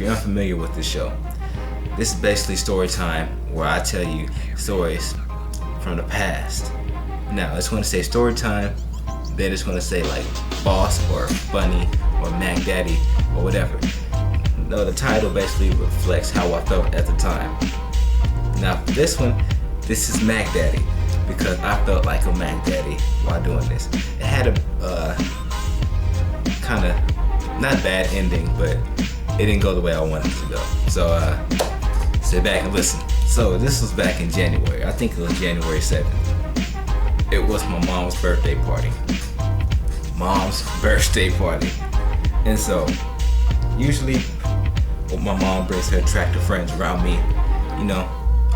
you're unfamiliar with this show, this is basically story time where I tell you stories from the past. Now, it's going to say story time, then it's going to say like boss or funny or Mac Daddy or whatever. No, the title basically reflects how I felt at the time. Now, for this one, this is Mac Daddy because I felt like a Mac Daddy while doing this. It had a kind of not bad ending, but it didn't go the way I wanted it to go. So sit back and listen. So this was back in January. I think it was January 7th. It was my mom's birthday party. And so usually when my mom brings her attractive friends around me, you know,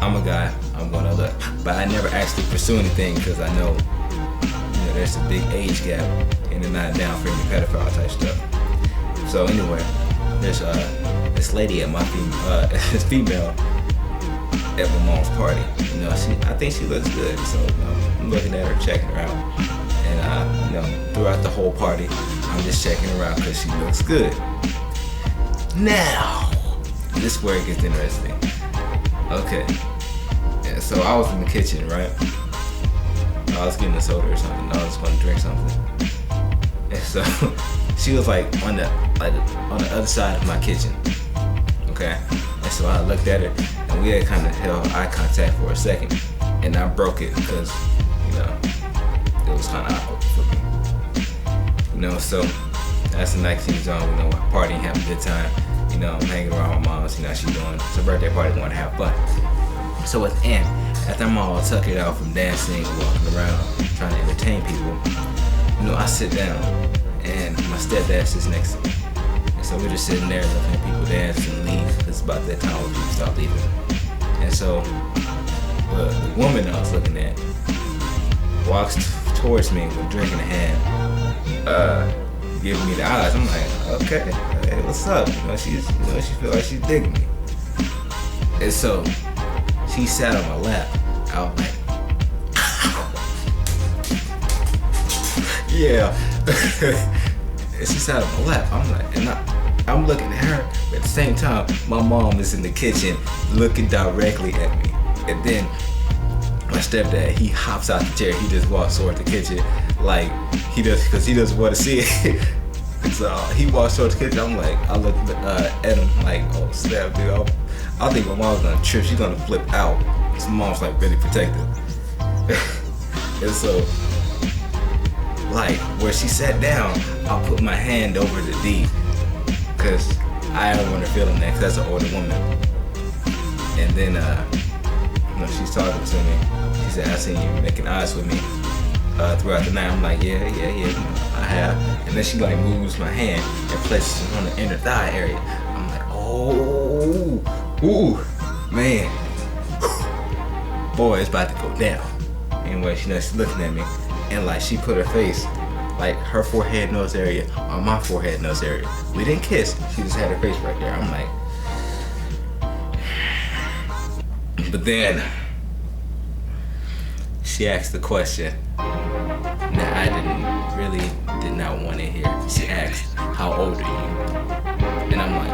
I'm a guy, I'm gonna look. But I never actually pursue anything because I know, you know, there's a big age gap and they're not down for any pedophile type stuff. So anyway, there's this lady at my female at my mom's party. You know, I think she looks good. So I'm looking at her, checking her out, and you know, throughout the whole party, I'm just checking her out because she looks good. Now, this is where it gets interesting. Okay, yeah, so I was in the kitchen, right? I was getting a soda or something. I was going to drink something, and so she was like on the other side of my kitchen. Okay, and so I looked at her, and we had kind of held eye contact for a second, and I broke it because, you know, it was kind of awkward for me. You know, so that's the night she's on. You know, partying, having a good time. You know, I'm hanging around my mom. You know, she's doing it's her birthday party, going to have fun. So at the end, after I'm all tuckered out from dancing, walking around, trying to entertain people, you know, I sit down, and my stepdad sits next to me. And so we're just sitting there looking at people dance and leave. It's about that time when people start leaving. And so the woman I was looking at walks towards me with a drink in her hand, giving me the eyes. I'm like, okay, hey, what's up? You know, she feel like she's digging me. And so she sat on my lap. I was like, yeah. And she sat on my lap. I'm like, and I'm looking at her, but at the same time, my mom is in the kitchen looking directly at me. And then my stepdad, he hops out the chair. He just walks toward the kitchen like he does, because he doesn't want to see it. And so he walks toward the kitchen. I'm like, I look at him like, oh snap, dude. I think my mom's gonna trip. She's gonna flip out. So mom's like really protective. And so, like, where she sat down, I put my hand over the D, because I don't want her feeling that, because that's an older woman. And then, you know, she's talking to me. She said, I seen you making eyes with me throughout the night. I'm like, yeah, you know, I have. And then she like moves my hand and places it on the inner thigh area. I'm like, oh, ooh, man. Boy, it's about to go down. Anyway, you know, she's looking at me, and like she put her face, like her forehead nose area on my forehead nose area. We didn't kiss. She just had her face right there. I'm like, but then she asked the question. Now I did not want to hear. She asked, "How old are you?" And I'm like,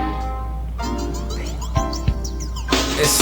it's